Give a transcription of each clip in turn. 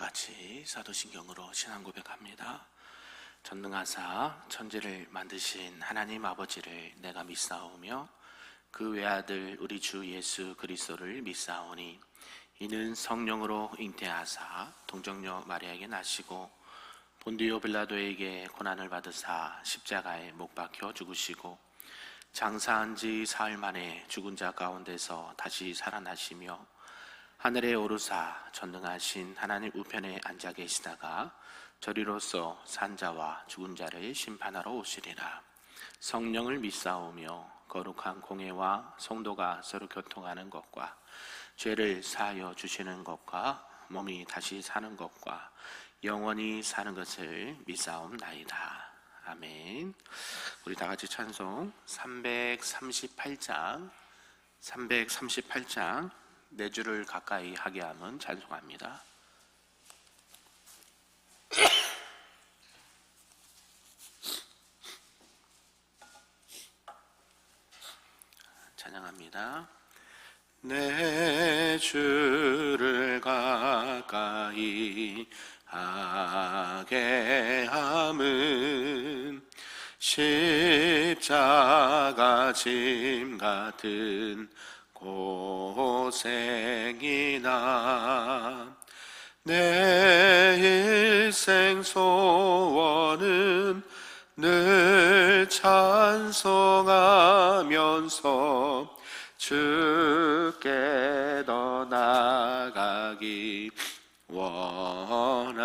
같이 사도신경으로 신앙 고백합니다. 전능하사 천지를 만드신 하나님 아버지를 내가 믿사오며 그 외아들 우리 주 예수 그리스도를 믿사오니 이는 성령으로 잉태하사 동정녀 마리아에게 나시고 본디오 빌라도에게 고난을 받으사 십자가에 못 박혀 죽으시고 장사한 지 사흘 만에 죽은 자 가운데서 다시 살아나시며 하늘에 오르사 전능하신 하나님 우편에 앉아 계시다가 저리로서 산자와 죽은 자를 심판하러 오시리라. 성령을 믿사오며 거룩한 공회와 성도가 서로 교통하는 것과 죄를 사하여 주시는 것과 몸이 다시 사는 것과 영원히 사는 것을 믿사옵나이다. 아멘. 우리 다 같이 찬송 338장 네 줄을 가까이 하게 하면 찬송합니다. 찬양합니다. 네 줄을 가까이 하게 함은 십자가 짐 같은 고생이나 내 일생 소원은 늘 찬송하면서 주께 더 나아가기 원합니다.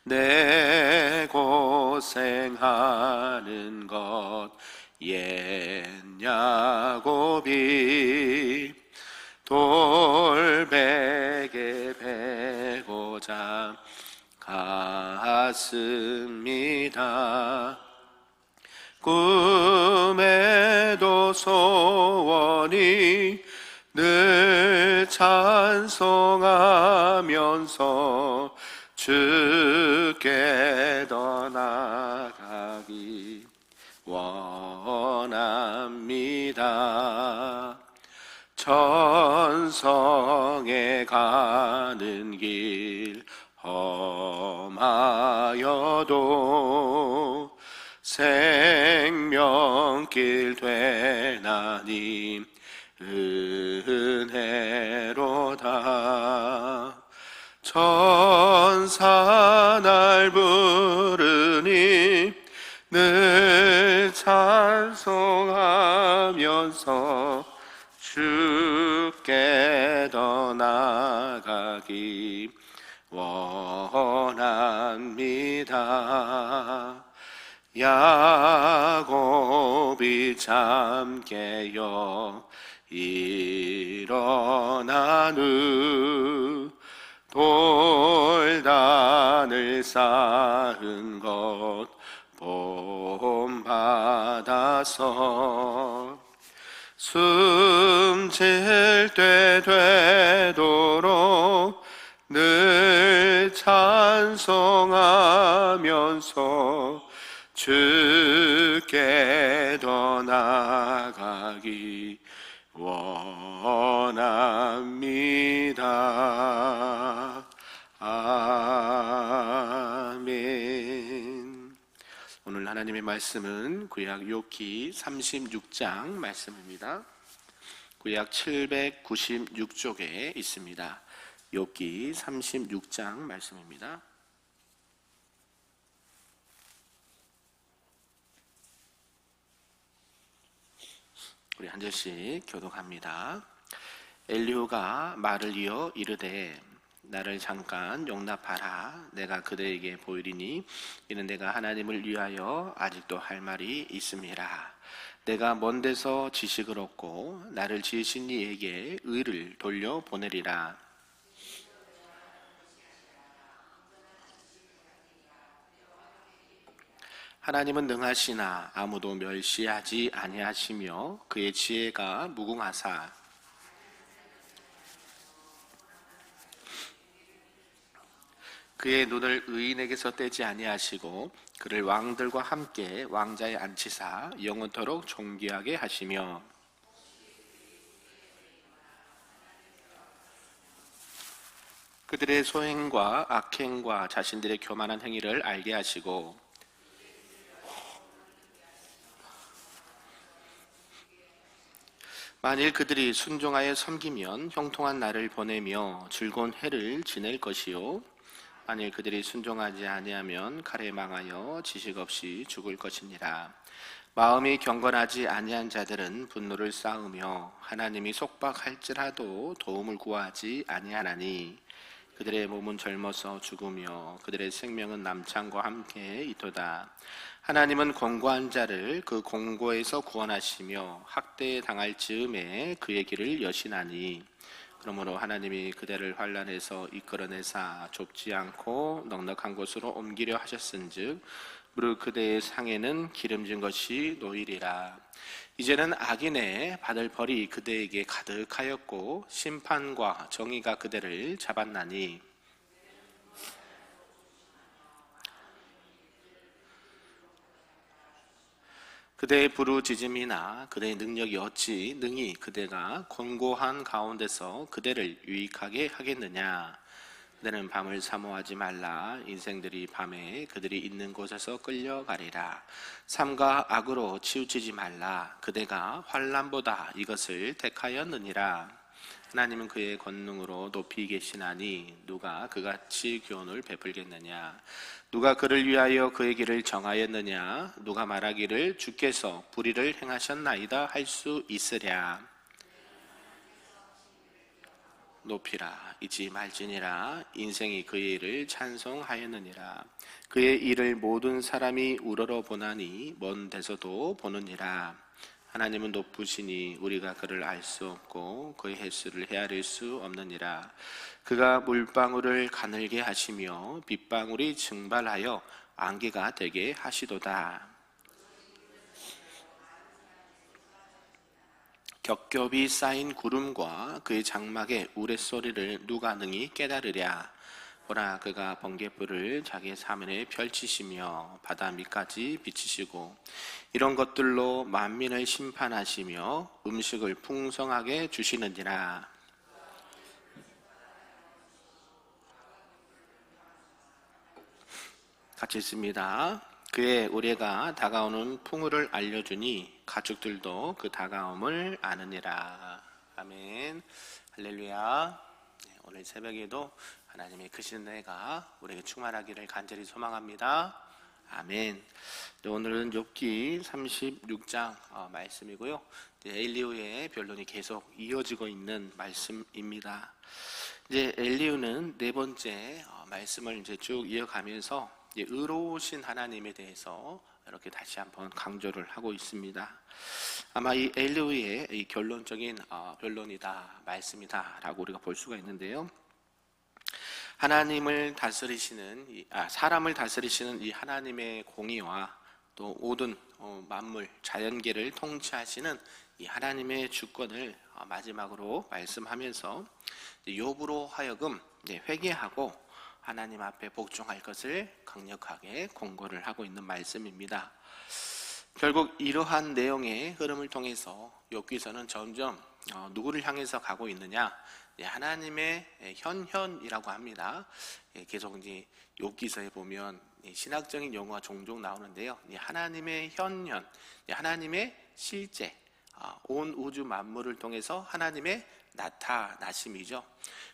내 고생하는 것 옛 야곱이 돌베개 베고자 갔습니다. 꿈에도 소원이 늘 찬송하면서 주께 더 나아가기 원합니다. 천성에 가는 길 험하여도 생명길 되나니 은혜로다. 천사 날 부르니 늘 찬송하면서 주께 더 나아가기 원합니다. 야곱이 잠 깨어 일어난 후 돌단을 쌓은 것 본받아서 숨질 때 되도록 늘 찬송하면서 주께 더 나아가기 원합니다. 아멘. 오늘 하나님의 말씀은 구약 욥기 36장 말씀입니다. 구약 796쪽에 있습니다. 욥기 36장 말씀입니다. 우리 한 절씩 교독합니다. 엘리후가 말을 이어 이르되 나를 잠깐 용납하라. 내가 그대에게 보이리니 이는 내가 하나님을 위하여 아직도 할 말이 있음이라. 내가 먼 데서 지식을 얻고 나를 지으신 이에게 의를 돌려 보내리라. 하나님은 능하시나 아무도 멸시하지 아니하시며 그의 지혜가 무궁하사 그의 눈을 의인에게서 떼지 아니하시고 그를 왕들과 함께 왕자에 앉히사 영원토록 존귀하게 하시며 그들의 소행과 악행과 자신들의 교만한 행위를 알게 하시고 만일 그들이 순종하여 섬기면 형통한 날을 보내며 즐거운 해를 지낼 것이요 만일 그들이 순종하지 아니하면 칼에 망하여 지식 없이 죽을 것이니라. 마음이 경건하지 아니한 자들은 분노를 쌓으며 하나님이 속박할지라도 도움을 구하지 아니하나니 그들의 몸은 젊어서 죽으며 그들의 생명은 남창과 함께 있도다. 하나님은 공고한 자를 그 공고에서 구원하시며 학대에 당할 즈음에 그의 길을 여시나니 그러므로 하나님이 그대를 환난에서 이끌어내사 좁지 않고 넉넉한 곳으로 옮기려 하셨은즉 무릇 그대의 상에는 기름진 것이 놓이리라. 이제는 악인의 받을 벌이 그대에게 가득하였고 심판과 정의가 그대를 잡았나니 그대의 부르짖음이나 그대의 능력이 어찌 능히 그대가 곤고한 가운데서 그대를 유익하게 하겠느냐. 그대는 밤을 사모하지 말라. 인생들이 밤에 그들이 있는 곳에서 끌려가리라. 삶과 악으로 치우치지 말라. 그대가 환난보다 이것을 택하였느니라. 하나님은 그의 권능으로 높이 계시나니 누가 그같이 교훈을 베풀겠느냐. 누가 그를 위하여 그의 길을 정하였느냐. 누가 말하기를 주께서 불의를 행하셨나이다 할 수 있으랴. 높이라 잊지 말지니라. 인생이 그의 일을 찬송하였느니라. 그의 일을 모든 사람이 우러러 보나니 먼 데서도 보느니라. 하나님은 높으시니 우리가 그를 알 수 없고 그의 횟수를 헤아릴 수 없느니라. 그가 물방울을 가늘게 하시며 빗방울이 증발하여 안개가 되게 하시도다. 겹겹이 쌓인 구름과 그의 장막의 우레소리를 누가 능히 깨달으랴. 보라 그가 번갯불을 자기의 사면에 펼치시며 바다 밑까지 비치시고 이런 것들로 만민을 심판하시며 음식을 풍성하게 주시느니라. 같이 있습니다. 그의 우레가 다가오는 풍우를 알려주니 가축들도 그 다가옴을 아느니라. 아멘. 할렐루야. 오늘 새벽에도 하나님의 크신 은혜가 우리에게 충만하기를 간절히 소망합니다. 아멘. 오늘은 욥기 36장 말씀이고요. 엘리후의 변론이 계속 이어지고 있는 말씀입니다. 이제 엘리후는 네 번째 말씀을 이제 쭉 이어가면서 의로우신 하나님에 대해서 이렇게 다시 한번 강조를 하고 있습니다. 아마 이 엘리후의 이 결론적인 변론이다, 말씀이다라고 우리가 볼 수가 있는데요. 하나님을 다스리시는 사람을 다스리시는 이 하나님의 공의와 또 모든 만물 자연계를 통치하시는 이 하나님의 주권을 마지막으로 말씀하면서 욥으로 하여금 회개하고 하나님 앞에 복종할 것을 강력하게 권고를 하고 있는 말씀입니다. 결국 이러한 내용의 흐름을 통해서 욥기서는 점점 누구를 향해서 가고 있느냐? 하나님의 현현이라고 합니다. 계속 이제 욥기서에 보면 신학적인 용어가 종종 나오는데요. 하나님의 현현, 하나님의 실제, 온 우주 만물을 통해서 하나님의 나타나심이죠.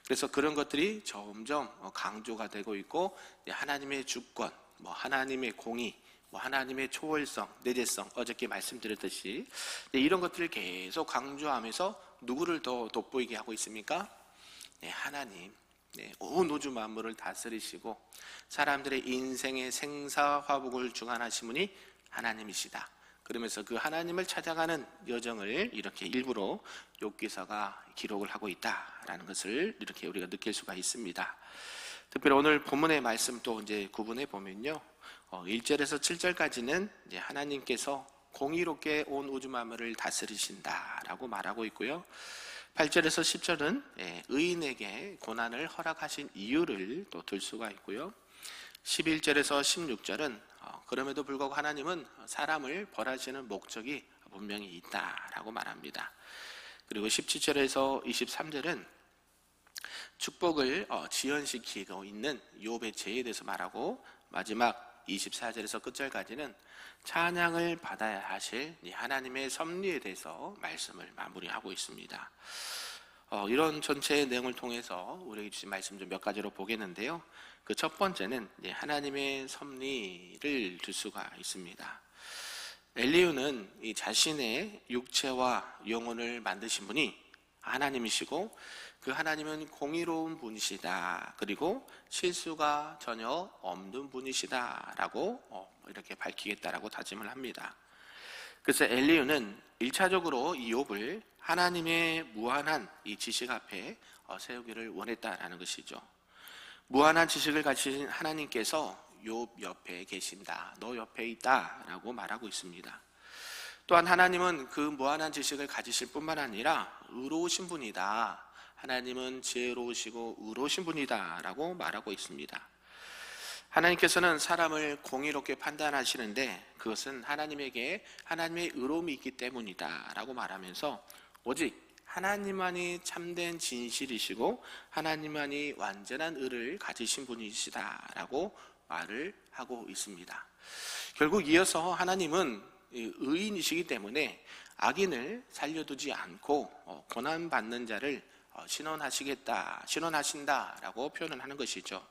그래서 그런 것들이 점점 강조가 되고 있고 하나님의 주권, 하나님의 공의, 하나님의 초월성, 내재성, 어저께 말씀드렸듯이 이런 것들을 계속 강조하면서 누구를 더 돋보이게 하고 있습니까? 하나님, 온 우주 만물을 다스리시고 사람들의 인생의 생사화복을 주관하신 분이 하나님이시다. 그러면서 그 하나님을 찾아가는 여정을 이렇게 일부러 욥기서가 기록을 하고 있다라는 것을 이렇게 우리가 느낄 수가 있습니다. 특별히 오늘 본문의 말씀 또 이제 구분해 보면요, 1절에서 7절까지는 이제 하나님께서 공의롭게 온 우주 만물을 다스리신다라고 말하고 있고요. 8절에서 10절은 의인에게 고난을 허락하신 이유를 또 들 수가 있고요. 11절에서 16절은 그럼에도 불구하고 하나님은 사람을 벌하시는 목적이 분명히 있다라고 말합니다. 그리고 17절에서 23절은 축복을 지연시키고 있는 욥의 죄에 대해서 말하고, 마지막 24절에서 끝절까지는 찬양을 받아야 하실 하나님의 섭리에 대해서 말씀을 마무리하고 있습니다. 이런 전체의 내용을 통해서 우리에게 주신 말씀 좀 몇 가지로 보겠는데요. 그 첫 번째는 하나님의 섭리를 들 수가 있습니다. 엘리후는 이 자신의 육체와 영혼을 만드신 분이 하나님이시고, 그 하나님은 공의로운 분이시다, 그리고 실수가 전혀 없는 분이시다 라고 이렇게 밝히겠다라고 다짐을 합니다. 그래서 엘리후는 1차적으로 이 욥을 하나님의 무한한 이 지식 앞에 세우기를 원했다라는 것이죠. 무한한 지식을 가지신 하나님께서 욥 옆에 계신다, 너 옆에 있다 라고 말하고 있습니다. 또한 하나님은 그 무한한 지식을 가지실 뿐만 아니라 의로우신 분이다, 하나님은 지혜로우시고 의로우신 분이다 라고 말하고 있습니다. 하나님께서는 사람을 공의롭게 판단하시는데 그것은 하나님에게 하나님의 의로움이 있기 때문이다 라고 말하면서, 오직 하나님만이 참된 진실이시고 하나님만이 완전한 의를 가지신 분이시다 라고 말을 하고 있습니다. 결국 이어서 하나님은 의인이시기 때문에 악인을 살려두지 않고 고난받는 자를 신원하신다라고 표현을 하는 것이죠.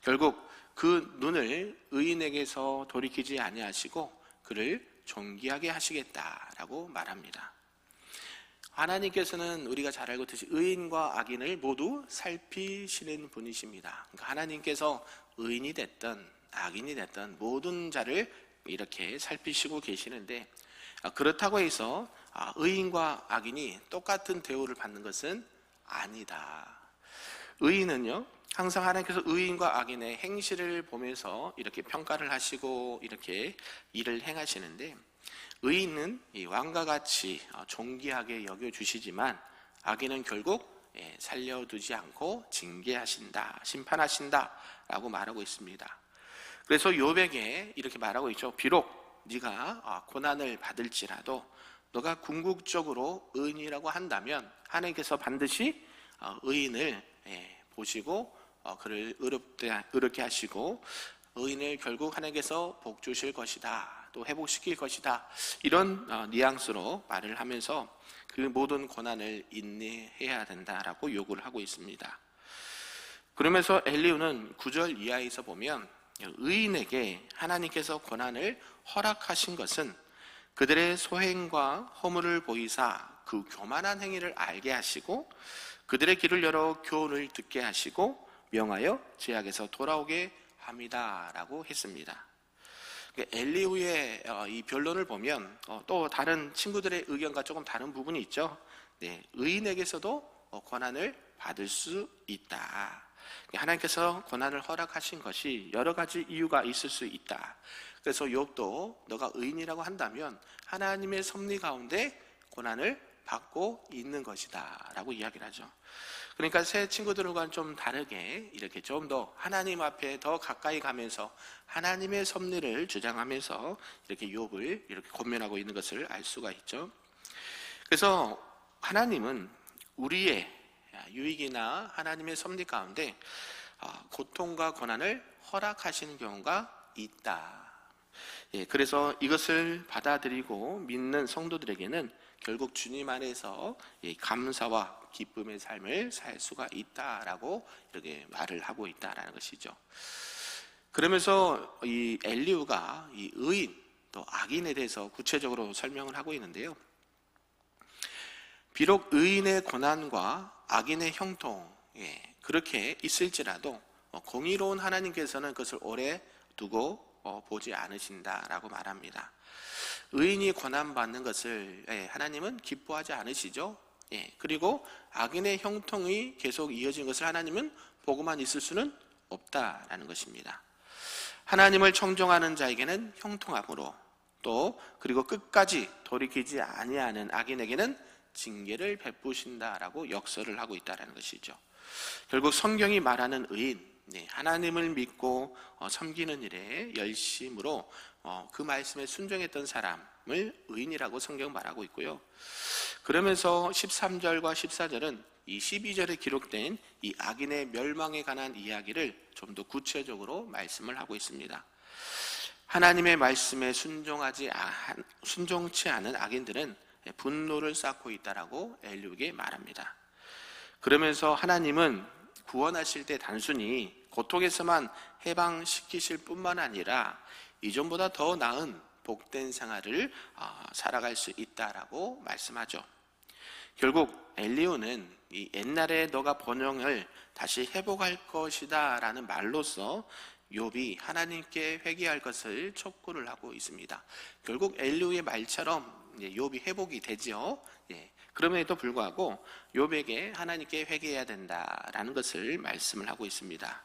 결국 그 눈을 의인에게서 돌이키지 아니하시고 그를 존귀하게 하시겠다라고 말합니다. 하나님께서는 우리가 잘 알고 있듯이 의인과 악인을 모두 살피시는 분이십니다. 그러니까 하나님께서 의인이 됐든 악인이 됐든 모든 자를 이렇게 살피시고 계시는데, 그렇다고 해서 의인과 악인이 똑같은 대우를 받는 것은 아니다. 의인은요, 항상 하나님께서 의인과 악인의 행실을 보면서 이렇게 평가를 하시고 이렇게 일을 행하시는데, 의인은 이 왕과 같이 존귀하게 여겨주시지만 악인은 결국 살려두지 않고 징계하신다, 심판하신다 라고 말하고 있습니다. 그래서 욥에게 이렇게 말하고 있죠. 비록 네가 고난을 받을지라도 너가 궁극적으로 의인이라고 한다면 하나님께서 반드시 의인을 보시고 그를 의롭게 하시고 의인을 결국 하나님께서 복 주실 것이다, 또 회복시킬 것이다, 이런 뉘앙스로 말을 하면서 그 모든 고난을 인내해야 된다라고 요구를 하고 있습니다. 그러면서 엘리후는 9절 이하에서 보면 의인에게 하나님께서 고난을 허락하신 것은 그들의 소행과 허물을 보이사 그 교만한 행위를 알게 하시고 그들의 귀를 열어 교훈을 듣게 하시고 명하여 죄악에서 돌아오게 합니다 라고 했습니다. 엘리후의 이 변론을 보면 또 다른 친구들의 의견과 조금 다른 부분이 있죠. 의인에게서도 고난을 받을 수 있다. 하나님께서 고난을 허락하신 것이 여러 가지 이유가 있을 수 있다. 그래서 욥도 너가 의인이라고 한다면 하나님의 섭리 가운데 고난을 받고 있는 것이다 라고 이야기를 하죠. 그러니까 새 친구들과는 좀 다르게 이렇게 좀 더 하나님 앞에 더 가까이 가면서 하나님의 섭리를 주장하면서 이렇게 욥을 이렇게 권면하고 있는 것을 알 수가 있죠. 그래서 하나님은 우리의 유익이나 하나님의 섭리 가운데 고통과 고난을 허락하시는 경우가 있다. 그래서 이것을 받아들이고 믿는 성도들에게는 결국 주님 안에서 감사와 기쁨의 삶을 살 수가 있다라고 이렇게 말을 하고 있다라는 것이죠. 그러면서 이 엘리후가 이 의인 또 악인에 대해서 구체적으로 설명을 하고 있는데요. 비록 의인의 고난과 악인의 형통 그렇게 있을지라도 공의로운 하나님께서는 그것을 오래 두고 보지 않으신다라고 말합니다. 의인이 고난받는 것을 하나님은 기뻐하지 않으시죠. 그리고 악인의 형통이 계속 이어진 것을 하나님은 보고만 있을 수는 없다라는 것입니다. 하나님을 청종하는 자에게는 형통함으로 또 그리고 끝까지 돌이키지 아니하는 악인에게는 징계를 베푸신다라고 역설을 하고 있다는 것이죠. 결국 성경이 말하는 의인, 하나님을 믿고 섬기는 일에 열심으로 그 말씀에 순종했던 사람을 의인이라고 성경은 말하고 있고요. 그러면서 13절과 14절은 이 12절에 기록된 이 악인의 멸망에 관한 이야기를 좀 더 구체적으로 말씀을 하고 있습니다. 하나님의 말씀에 순종치 않은 악인들은 분노를 쌓고 있다라고 엘리후에게 말합니다. 그러면서 하나님은 구원하실 때 단순히 고통에서만 해방시키실 뿐만 아니라 이전보다 더 나은 복된 생활을 살아갈 수 있다라고 말씀하죠. 결국 엘리후는 이 옛날에 너가 번영을 다시 회복할 것이다 라는 말로써 욥이 하나님께 회개할 것을 촉구를 하고 있습니다. 결국 엘리후의 말처럼 욥이 회복이 되죠. 그럼에도 불구하고 욥에게 하나님께 회개해야 된다라는 것을 말씀을 하고 있습니다.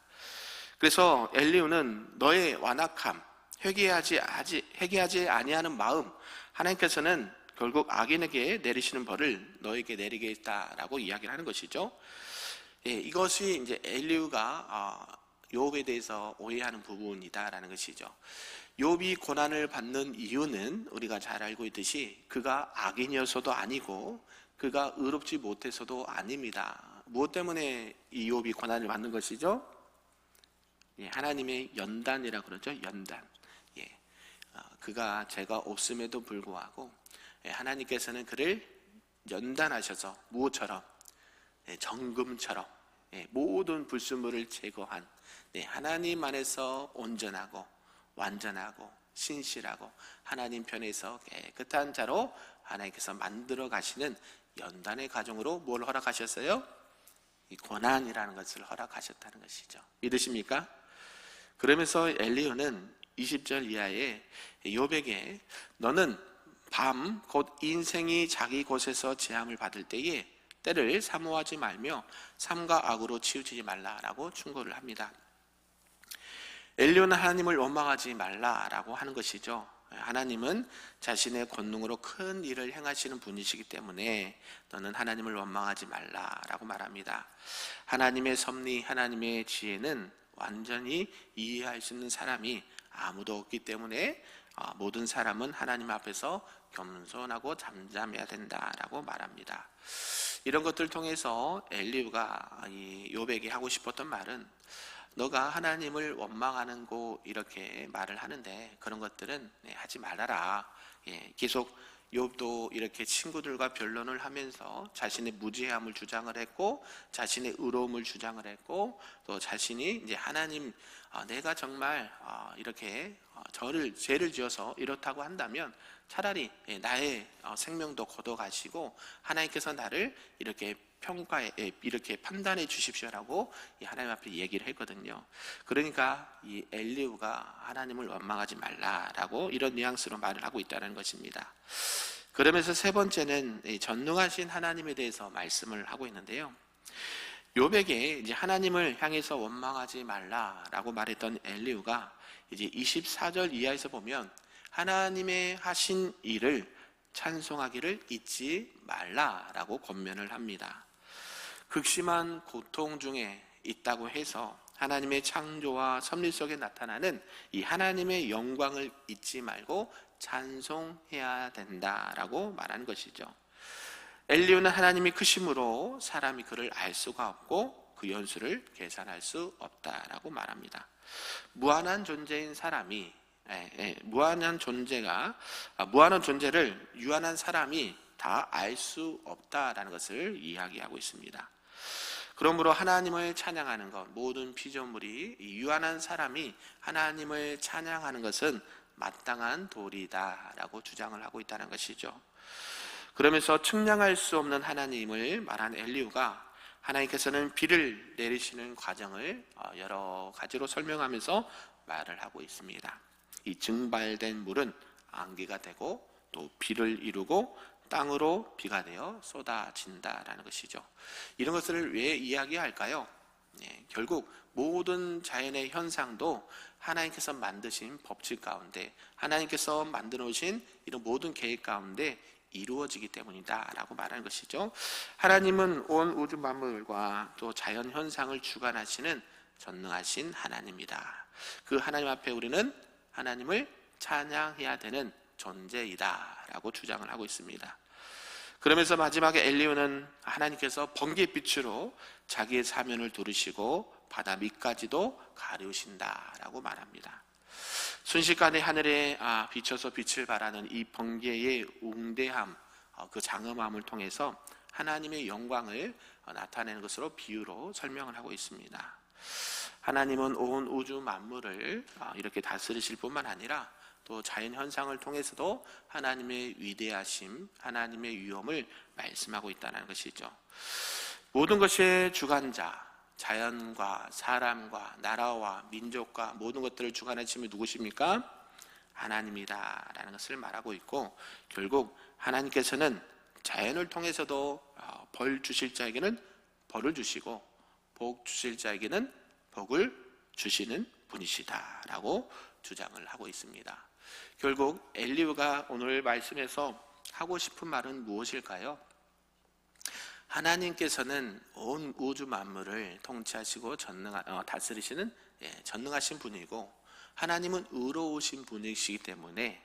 그래서 엘리후는 너의 완악함, 회개하지 아니하는 마음, 하나님께서는 결국 악인에게 내리시는 벌을 너에게 내리겠다라고 이야기를 하는 것이죠. 이것이 이제 엘리후가 욥에 대해서 오해하는 부분이다라는 것이죠. 욥이 고난을 받는 이유는 우리가 잘 알고 있듯이 그가 악인이어서도 아니고 그가 의롭지 못해서도 아닙니다. 무엇 때문에 이 욥이 고난을 받는 것이죠? 하나님의 연단이라고 그러죠. 연단. 그가 죄가 없음에도 불구하고 하나님께서는 그를 연단하셔서 무엇처럼? 정금처럼 모든 불순물을 제거한 하나님 안에서 온전하고 완전하고 신실하고 하나님 편에서 깨끗한 자로 하나님께서 만들어 가시는 연단의 과정으로 뭘 허락하셨어요? 이 고난이라는 것을 허락하셨다는 것이죠. 믿으십니까? 그러면서 엘리후는 20절 이하에 욥에게 너는 밤 곧 인생이 자기 곳에서 재함을 받을 때에 때를 사모하지 말며 삼가 악으로 치우치지 말라라고 충고를 합니다. 엘리후는 하나님을 원망하지 말라라고 하는 것이죠. 하나님은 자신의 권능으로 큰 일을 행하시는 분이시기 때문에 너는 하나님을 원망하지 말라라고 말합니다. 하나님의 섭리, 하나님의 지혜는 완전히 이해할 수 있는 사람이 아무도 없기 때문에 모든 사람은 하나님 앞에서 겸손하고 잠잠해야 된다라고 말합니다. 이런 것들을 통해서 엘리후가 욥에게 하고 싶었던 말은 너가 하나님을 원망하는 이렇게 말을 하는데 그런 것들은 하지 말아라. 계속 욥도 이렇게 친구들과 변론을 하면서 자신의 무죄함을 주장을 했고 자신의 의로움을 주장을 했고 또 자신이 이제 하나님 내가 정말 이렇게 죄를 지어서 이렇다고 한다면 차라리 나의 생명도 걷어가시고 하나님께서 나를 이렇게 이렇게 판단해 주십시오라고 하나님 앞에 얘기를 했거든요. 그러니까 이 엘리후가 하나님을 원망하지 말라라고 이런 뉘앙스로 말을 하고 있다는 것입니다. 그러면서 세 번째는 전능하신 하나님에 대해서 말씀을 하고 있는데요. 욥에게 이제 하나님을 향해서 원망하지 말라라고 말했던 엘리후가 이제 24절 이하에서 보면 하나님의 하신 일을 찬송하기를 잊지 말라라고 권면을 합니다. 극심한 고통 중에 있다고 해서 하나님의 창조와 섭리 속에 나타나는 이 하나님의 영광을 잊지 말고 찬송해야 된다라고 말하는 것이죠. 엘리후는 하나님이 크심으로 사람이 그를 알 수가 없고 그 연수를 계산할 수 없다라고 말합니다. 무한한 존재인 사람이 무한한 존재를 유한한 사람이 다 알 수 없다라는 것을 이야기하고 있습니다. 그러므로 하나님을 찬양하는 것, 모든 피조물이 유한한 사람이 하나님을 찬양하는 것은 마땅한 도리다라고 주장을 하고 있다는 것이죠. 그러면서 측량할 수 없는 하나님을 말한 엘리후가 하나님께서는 비를 내리시는 과정을 여러 가지로 설명하면서 말을 하고 있습니다. 이 증발된 물은 안개가 되고 또 비를 이루고 땅으로 비가 되어 쏟아진다라는 것이죠. 이런 것을 왜 이야기할까요? 결국 모든 자연의 현상도 하나님께서 만드신 법칙 가운데 하나님께서 만들어 오신 이런 모든 계획 가운데 이루어지기 때문이다라고 말하는 것이죠. 하나님은 온 우주 만물과 또 자연 현상을 주관하시는 전능하신 하나님이다. 그 하나님 앞에 우리는 하나님을 찬양해야 되는 존재이다라고 주장을 하고 있습니다. 그러면서 마지막에 엘리후는 하나님께서 번개빛으로 자기의 사면을 두르시고 바다 밑까지도 가리우신다라고 말합니다. 순식간에 하늘에 비춰서 빛을 발하는 이 번개의 웅대함, 그 장엄함을 통해서 하나님의 영광을 나타내는 것으로 비유로 설명을 하고 있습니다. 하나님은 온 우주 만물을 이렇게 다스리실 뿐만 아니라 또 자연 현상을 통해서도 하나님의 위대하심, 하나님의 위엄을 말씀하고 있다는 것이죠. 모든 것의 주관자, 자연과 사람과 나라와 민족과 모든 것들을 주관하시는 분이 누구십니까? 하나님이다라는 것을 말하고 있고, 결국 하나님께서는 자연을 통해서도 벌 주실 자에게는 벌을 주시고 복 주실 자에게는 복을 주시는 분이시다라고 주장을 하고 있습니다. 결국 엘리후가 오늘 말씀에서 하고 싶은 말은 무엇일까요? 하나님께서는 온 우주 만물을 통치하시고 다스리시는 전능하신 분이고, 하나님은 의로우신 분이시기 때문에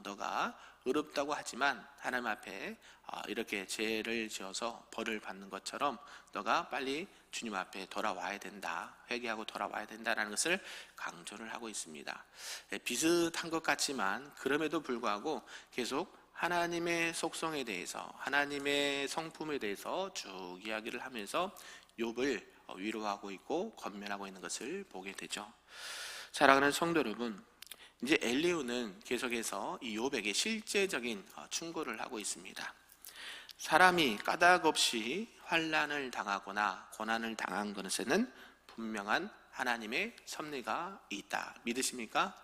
너가 의롭다고 하지만 하나님 앞에 이렇게 죄를 지어서 벌을 받는 것처럼 너가 빨리 주님 앞에 돌아와야 된다, 회개하고 돌아와야 된다라는 것을 강조를 하고 있습니다. 비슷한 것 같지만 그럼에도 불구하고 계속 하나님의 속성에 대해서, 하나님의 성품에 대해서 쭉 이야기를 하면서 욥을 위로하고 있고 권면하고 있는 것을 보게 되죠. 사랑하는 성도 여러분, 이제 엘리후는 계속해서 이 욥에게 실제적인 충고를 하고 있습니다. 사람이 까닭 없이 환난을 당하거나 고난을 당한 것에는 분명한 하나님의 섭리가 있다. 믿으십니까?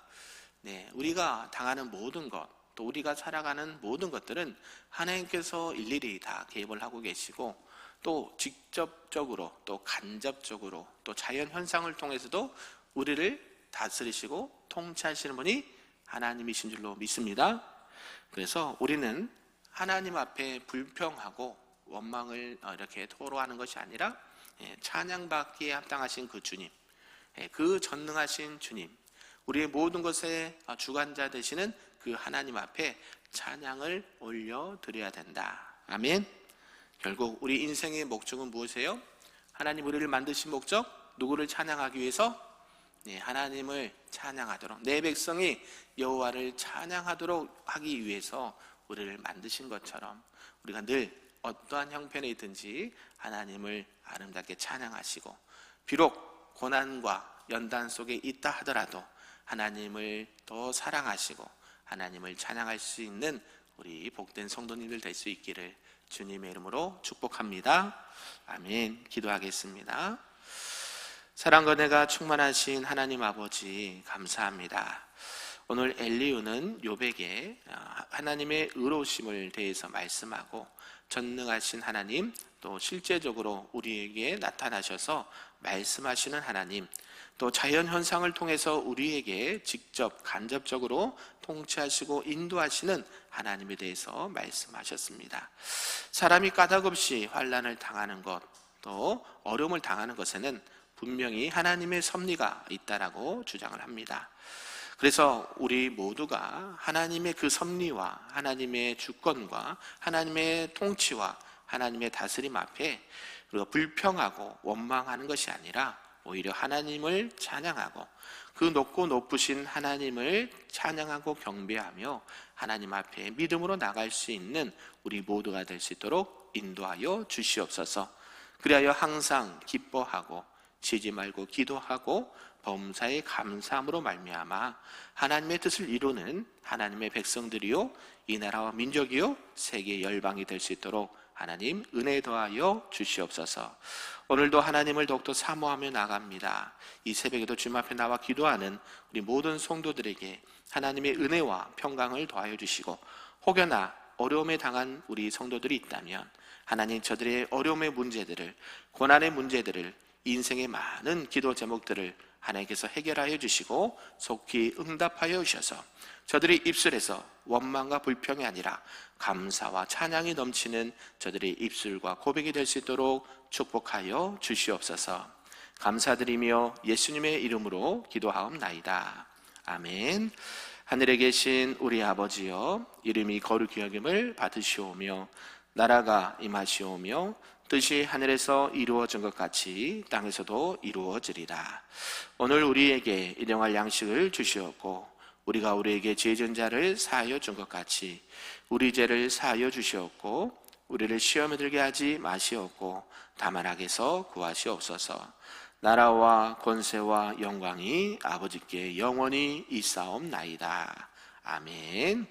네, 우리가 당하는 모든 것, 또 우리가 살아가는 모든 것들은 하나님께서 일일이 다 개입을 하고 계시고, 또 직접적으로 또 간접적으로 또 자연 현상을 통해서도 우리를 다스리시고 통치하시는 분이 하나님이신 줄로 믿습니다. 그래서 우리는 하나님 앞에 불평하고 원망을 이렇게 토로하는 것이 아니라 찬양받기에 합당하신 그 주님, 그 전능하신 주님, 우리의 모든 것의 주관자 되시는 그 하나님 앞에 찬양을 올려드려야 된다. 아멘. 결국 우리 인생의 목적은 무엇이에요? 하나님 우리를 만드신 목적, 누구를 찬양하기 위해서? 하나님을 찬양하도록, 내 백성이 여호와를 찬양하도록 하기 위해서 우리를 만드신 것처럼 우리가 늘 어떠한 형편에 있든지 하나님을 아름답게 찬양하시고, 비록 고난과 연단 속에 있다 하더라도 하나님을 더 사랑하시고 하나님을 찬양할 수 있는 우리 복된 성도님들 될 수 있기를 주님의 이름으로 축복합니다. 아멘. 기도하겠습니다. 사랑과 은혜가 충만하신 하나님 아버지, 감사합니다. 오늘 엘리후는 욥에게 하나님의 의로우심을 대해서 말씀하고, 전능하신 하나님, 또 실제적으로 우리에게 나타나셔서 말씀하시는 하나님, 또 자연 현상을 통해서 우리에게 직접 간접적으로 통치하시고 인도하시는 하나님에 대해서 말씀하셨습니다. 사람이 까닭없이 환난을 당하는 것, 또 어려움을 당하는 것에는 분명히 하나님의 섭리가 있다라고 주장을 합니다. 그래서 우리 모두가 하나님의 그 섭리와 하나님의 주권과 하나님의 통치와 하나님의 다스림 앞에 우리가 불평하고 원망하는 것이 아니라 오히려 하나님을 찬양하고, 그 높고 높으신 하나님을 찬양하고 경배하며 하나님 앞에 믿음으로 나갈 수 있는 우리 모두가 될 수 있도록 인도하여 주시옵소서. 그리하여 항상 기뻐하고 쉬지 말고 기도하고 범사에 감사함으로 말미암아 하나님의 뜻을 이루는 하나님의 백성들이요, 이 나라와 민족이요, 세계 열방이 될 수 있도록 하나님 은혜 더하여 주시옵소서. 오늘도 하나님을 더욱더 사모하며 나갑니다. 이 새벽에도 주님 앞에 나와 기도하는 우리 모든 성도들에게 하나님의 은혜와 평강을 더하여 주시고, 혹여나 어려움에 당한 우리 성도들이 있다면 하나님 저들의 어려움의 문제들을, 고난의 문제들을, 인생의 많은 기도 제목들을 하나님께서 해결하여 주시고 속히 응답하여 주셔서 저들의 입술에서 원망과 불평이 아니라 감사와 찬양이 넘치는 저들의 입술과 고백이 될 수 있도록 축복하여 주시옵소서. 감사드리며 예수님의 이름으로 기도하옵나이다. 아멘. 하늘에 계신 우리 아버지여, 이름이 거룩히 여김을 받으시오며 나라가 임하시오며 뜻이 하늘에서 이루어진 것 같이 땅에서도 이루어지리라. 오늘 우리에게 일용할 양식을 주시었고 우리가 우리에게 죄 지은 자를 사하여 준 것 같이 우리 죄를 사하여 주시었고 우리를 시험에 들게 하지 마시옵고 다만 악에서 구하시옵소서. 나라와 권세와 영광이 아버지께 영원히 있사옵나이다. 아멘.